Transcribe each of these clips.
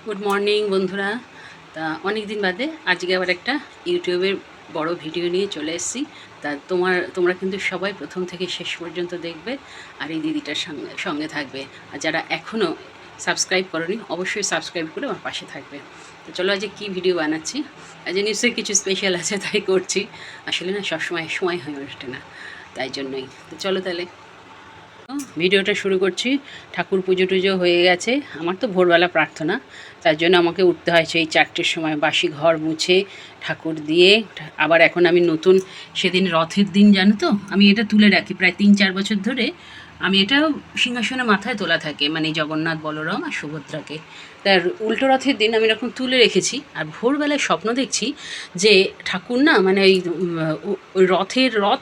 Good morning বন্ধুরা। তা অনেক দিন বাদে আজকে আবার একটা ইউটিউবের বড় ভিডিও নিয়ে চলে এসেছি। তা তোমরা কিন্তু সবাই প্রথম থেকে শেষ পর্যন্ত দেখবে আর এই দিদিটার সঙ্গে সঙ্গে থাকবে। আর যারা এখনও সাবস্ক্রাইব করনি অবশ্যই সাবস্ক্রাইব করে আমার পাশে থাকবে। তো চলো আজকে কী ভিডিও বানাচ্ছি, আজ নিশ্চয়ই কিছু স্পেশাল আছে তাই করছি। আসলে না সবসময় সময় হয়ে ওঠে না, তাই জন্যই। তো চলো তাহলে ভিডিওটা শুরু করছি। ঠাকুর পুজো টুজো হয়ে গেছে, আমার তো ভোরবেলা প্রার্থনা, তার জন্য আমাকে উঠতে হয় সেই 4টের সময়, বাসি ঘর মুছে ঠাকুর দিয়ে। আবার এখন আমি নতুন, সেদিন রথের দিন জানো তো, আমি এটা তুলে রাখি প্রায় 3-4 বছর ধরে। আমি এটা সিংহাসনে মাথায় তোলা থাকে, মানে জগন্নাথ বলরাম আর সুভদ্রাকে। তার উল্টো রথের দিন আমি এরকম তুলে রেখেছি। আর ভোরবেলায় স্বপ্ন দেখছি যে ঠাকুর না, মানে ওই রথ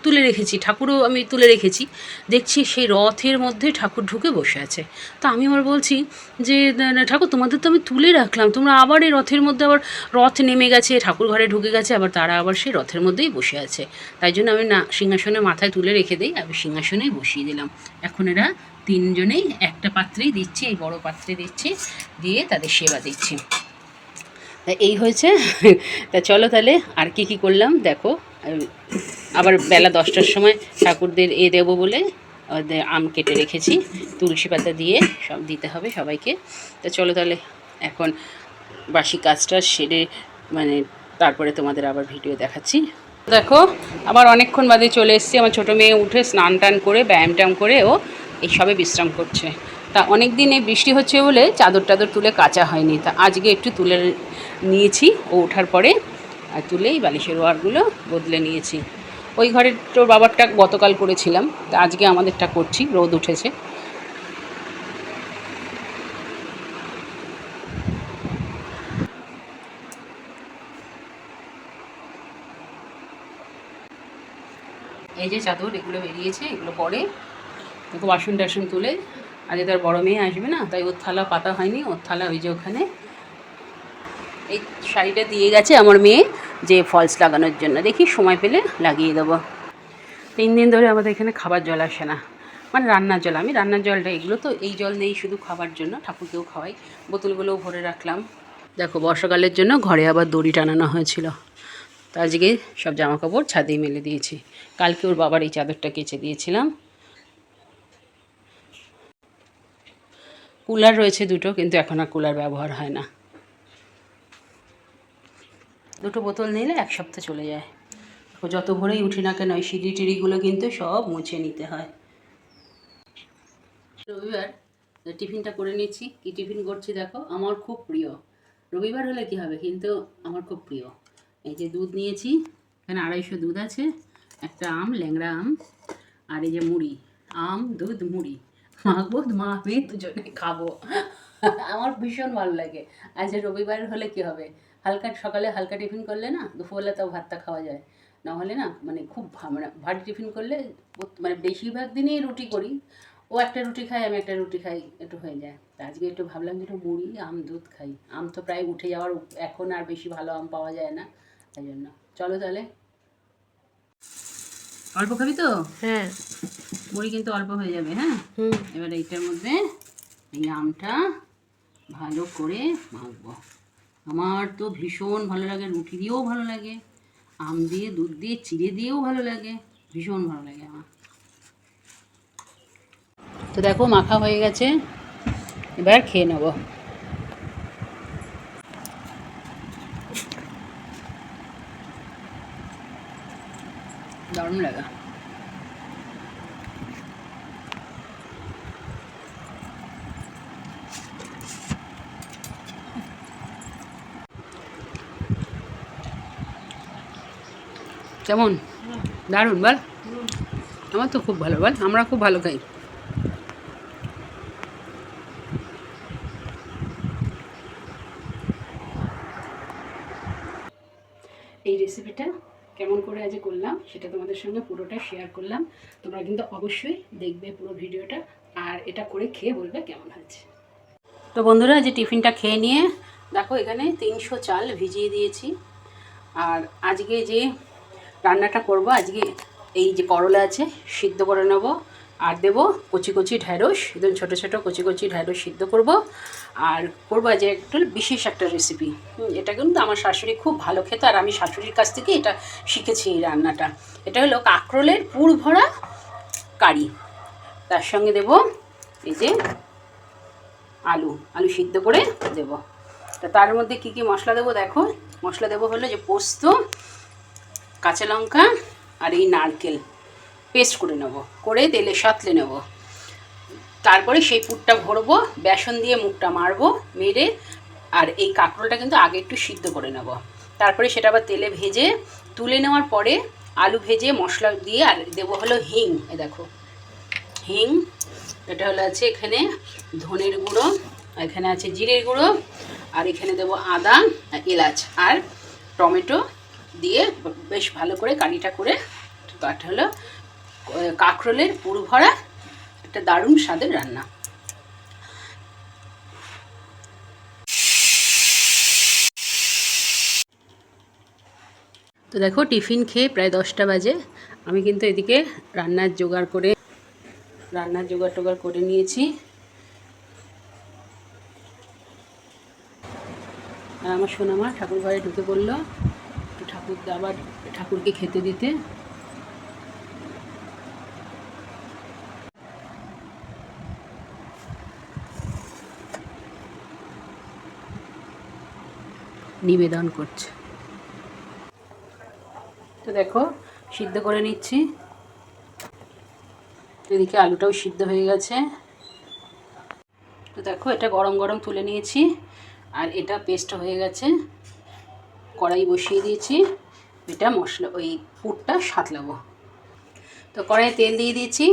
তুলে রেখেছি, ঠাকুরও আমি তুলে রেখেছি। দেখছি সেই রথের মধ্যে ঠাকুর ঢুকে বসে আছে। তো আমি আবার বলছি যে ঠাকুর তোমাদের তো আমি তুলে রাখলাম, তোমরা আবার এই রথের মধ্যে, আবার রথ নেমে গেছে, ঠাকুর ঘরে ঢুকে গেছে, আবার তারা আবার সেই রথের মধ্যেই বসে আছে। তাই জন্য আমি না সিংহাসনে মাথায় তুলে রেখে দিই, আমি সিংহাসনেই বসিয়ে দিলাম। এখন এরা তিনজনেই একটা পাত্রেই দিচ্ছি, এই বড় পাত্রে দিচ্ছি, দিয়ে তাদের সেবা দিচ্ছি। তা এই হয়েছে। তা চলো তাহলে আর কি করলাম দেখো। আবার বেলা 10টার সময় ঠাকুরদের দেবো বলে আম কেটে রেখেছি, তুলসী পাতা দিয়ে সব দিতে হবে সবাইকে। তা চলো তাহলে এখন বাসি কাজটা সেরে, মানে তারপরে তোমাদের আবার ভিডিও দেখাচ্ছি। দেখো আবার অনেকক্ষণ বাদে চলে এসেছি। আমার ছোটো মেয়ে উঠে স্নান টান করে ব্যায়াম ট্যায়াম করে ও এই সবে বিশ্রাম করছে। তা অনেক দিন এই বৃষ্টি হচ্ছে বলে চাদর টাদর তুলে কাচা হয়নি, তা আজকে একটু তুলে নিয়েছি ও ওঠার পরে, আর তুলেই বালিশের ওয়ারগুলো বদলে নিয়েছি। ওই ঘরের তোর বাবারটা গতকাল করেছিলাম, তা আজকে আমাদেরটা করছি, রোদ উঠেছে। এই যে চাদর এগুলো বেরিয়েছে, এগুলো পরে দেখো বাসন টাসন তুলে, আজকে তার বড় মেয়ে আসবে না, তাই ওর থালা পাতা হয়নি, ওর থালা ওই যে ওখানে। এই শাড়িটা দিয়ে গেছে আমার মেয়ে যে ফলস লাগানোর জন্য, দেখি সময় পেলে লাগিয়ে দেবো। 3 দিন ধরে আমাদের এখানে খাবার জল আসে না, মানে রান্নার জল। আমি রান্নার জলটা, এগুলো তো এই জল নেই শুধু খাবার জন্য, ঠাকুরকেও খাওয়াই। বোতলগুলোও ভরে রাখলাম। দেখো বর্ষাকালের জন্য ঘরে আবার দড়ি টানানো হয়েছিল, তো আজকে সব জামাকাপড় ছাদেই মেলে দিয়েছি। কালকে ওর বাবার এই চাদরটা কেচে দিয়েছিলাম। কুলার রয়েছে দুটো, কিন্তু এখন আর কুলার ব্যবহার হয় না। দুটো বোতল নিলে 1 সপ্তাহ চলে যায়। যত ভোরেই উঠি না কেন ওই সিঁড়ি টিড়িগুলো কিন্তু সব মুছে নিতে হয়। রবিবার টিফিনটা করে নিচ্ছি। কি টিফিন করছি দেখো, আমার খুব প্রিয়। রবিবার হলে কি হবে, কিন্তু আমার খুব প্রিয়। এই যে দুধ নিয়েছি, এখানে 250 দুধ আছে, একটা আম, ল্যাংড়া আম, আর এই যে মুড়ি। আম দুধ মুড়ি মাখবো, মা আমি দুজনে খাবো। আমার ভীষণ ভালো লাগে। আজ রবিবার হলে কি হবে, হালকা সকালে হালকা টিফিন করলে না দুপুরবেলা তাও ভাতটা খাওয়া যায়। নাহলে না মানে খুব মানে ভারী টিফিন করলে, মানে বেশিরভাগ দিনই রুটি করি, ও একটা রুটি খায় আমি একটা রুটি খাই, একটু হয়ে যায়। তা আজকে একটু ভাবলাম যে একটু মুড়ি আম দুধ খাই। আম তো প্রায় উঠে যাওয়ার, এখন আর বেশি ভালো আম পাওয়া যায় না, তাই জন্য। চলো তাহলে। অল্প খাবি তো? হ্যাঁ, মুড়ি কিন্তু অল্প হয়ে যাবে। হ্যাঁ, এবার এইটার মধ্যে এই আমটা ভালো করে মাখবো। আমার তো ভীষণ ভালো লাগে, রুটি দিয়েও ভালো লাগে, আম দিয়ে দুধ দিয়ে চিড়ে দিয়েও ভালো লাগে, ভীষণ ভালো লাগে আমার। তো দেখো মাখা হয়ে গেছে, এবার খেয়ে নেব। দারুণ লাগে। কেমন? দারুণ বল। আমার তো খুব ভালো, বল আমরা খুব ভালো খাই। এই রেসিপিটা কেমন করে আজ করলাম সেটা তোমাদের সঙ্গে পুরোটা শেয়ার করলাম। তোমরা কিন্তু অবশ্যই দেখবে পুরো ভিডিওটা, আর এটা করে খেয়ে বলবে কেমন হয়েছে। তো বন্ধুরা, যে টিফিনটা খেয়ে নিয়ে দেখো এখানে 300 চাল ভিজিয়ে দিয়েছি। আর আজকে যে রান্নাটা করব, আজকে এই যে করলা আছে সিদ্ধ করে নেব, আর দেবো কচি কচি ঢ্যাঁড়স, একদম ছোটো ছোটো কচি কচি ঢ্যাঁড়স সিদ্ধ করব। আর করবো যে একটু বিশেষ একটা রেসিপি। এটা কিন্তু আমার শাশুড়ি খুব ভালো খেত, আর আমি শাশুড়ির কাছ থেকে এটা শিখেছি এই রান্নাটা। এটা হলো কাঁকরোলের পুর ভরা কারি। তার সঙ্গে দেব এই যে আলু সিদ্ধ করে দেব। তা তার মধ্যে কি কি মশলা দেবো দেখো। মশলা দেবো হলো যে পোস্ত, কাঁচা লঙ্কা আর এই নারকেল পেস্ট করে নেব, করে তেলে সাঁতলে নেব। তারপরে সেই পুরটা ভরবো, বেসন দিয়ে মুখটা মারবো, মেরে আর এই কাঁকরোলটা কিন্তু আগে একটু সিদ্ধ করে নেব। তারপরে সেটা আবার তেলে ভেজে তুলে নেওয়ার পরে আলু ভেজে মশলা দিয়ে আর দেবো হলো হিং। এ দেখো হিং, এটা হলো আছে এখানে ধনের গুঁড়ো, এখানে আছে জিরের গুঁড়ো, আর এখানে দেবো আদা, এলাচ আর টমেটো দিয়ে বেশ ভালো করে কারিটা করে কাটা হলো কাঁকরোলের পুর ভরা একটা দারুণ স্বাদের রান্না। তো দেখো টিফিন খেয়ে প্রায় 10টা বাজে, আমি কিন্তু এদিকে রান্নার জোগাড় টোগাড় করে নিয়েছি। আর আমার সোনামা ঠাকুর ঘরে ঢুকে পড়লো, আবার ঠাকুরকে খেতে দিতে। নিবেদন করছে। তো দেখো সিদ্ধ করে নিচ্ছি, এদিকে আলুটাও সিদ্ধ হয়ে গেছে। তো দেখো এটা গরম গরম তুলে নিয়েছি, আর এটা পেস্ট হয়ে গেছে। কড়াই বসিয়ে দিয়েছি, এটা মশলা ওই পুরটা সাঁতলাবো। তো কড়াইয়ে তেল দিয়ে দিয়েছি,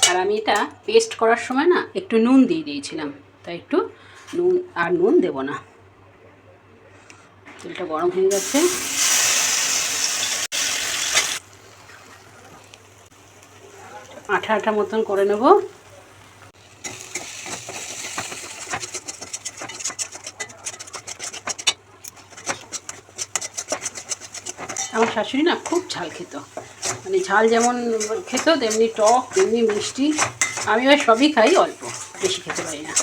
আর আমি এটা পেস্ট করার সময় না একটু নুন দিয়ে দিয়েছিলাম, তাই একটু নুন দেব না। তেলটা গরম হয়ে গেছে, আঠা আঠা মতন করে নেব। আমার শাশুড়ি না খুব ঝাল খেত, মানে ঝাল যেমন খেত তেমনি টক তেমনি মিষ্টি। আমি এবার সবই খাই, অল্প বেশি খেতে পারি না।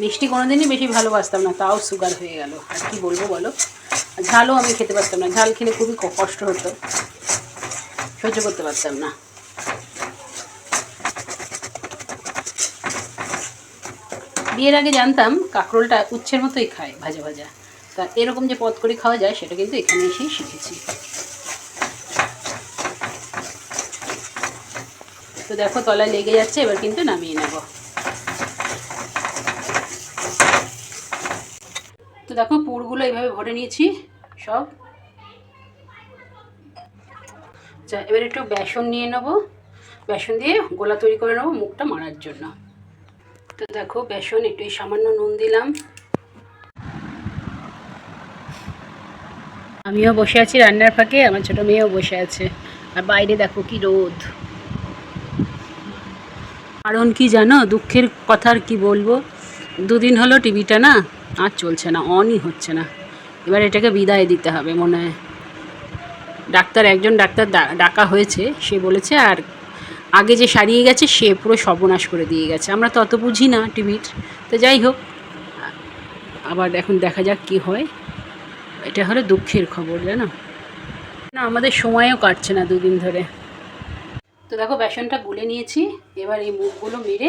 মিষ্টি কোনোদিনই বেশি ভালোবাসতাম না, তাও সুগার হয়ে গেল, আর কি বলবো বলো। ঝালও আমি খেতে পারতাম না, ঝাল খেলে খুবই কষ্ট হতো, সহ্য করতে পারতাম না। বিয়ের আগে জানতাম কাঁকরোলটা উচ্ছের মতোই খায় ভাজা ভাজা, তা এরকম যে পদ করে খাওয়া যায় সেটা কিন্তু এখানে এসেই শিখেছি। তো দেখো তলায় লেগে যাচ্ছে, এবার কিন্তু নামিয়ে নেব। তো দেখো পুরগুলো এইভাবে ভরে নিয়েছি সব। আচ্ছা এবার একটু বেসন নিয়ে নেব, বেসন দিয়ে গোলা তৈরি করে নেব মুখটা মারার জন্য। তো দেখো বেসন একটু সামান্য নুন দিলাম। আমিও বসে আছি রান্নার ফাঁকে, আমার ছোটো মেয়েও বসে আছে, আর বাইরে দেখো কি রোদ। কারণ কি জানো, দুঃখের কথা আর কি বলবো, দুদিন হলো টিভিটা না আর চলছে না, অনই হচ্ছে না। এবার এটাকে বিদায় দিতে হবে মনে হয়। একজন ডাক্তার ডাকা হয়েছে, সে বলেছে আর আগে যে সারিয়ে গেছে সে পুরো সর্বনাশ করে দিয়ে গেছে। আমরা তো অত বুঝি না টিভির, তো যাই হোক, আবার এখন দেখা যাক কি হয়। এটা হলো দুঃখের খবর জানো না, আমাদের সময়ও কাটছে না দুদিন ধরে। তো দেখো বেসনটা গুলে নিয়েছি, এবার এই মুখগুলো মেরে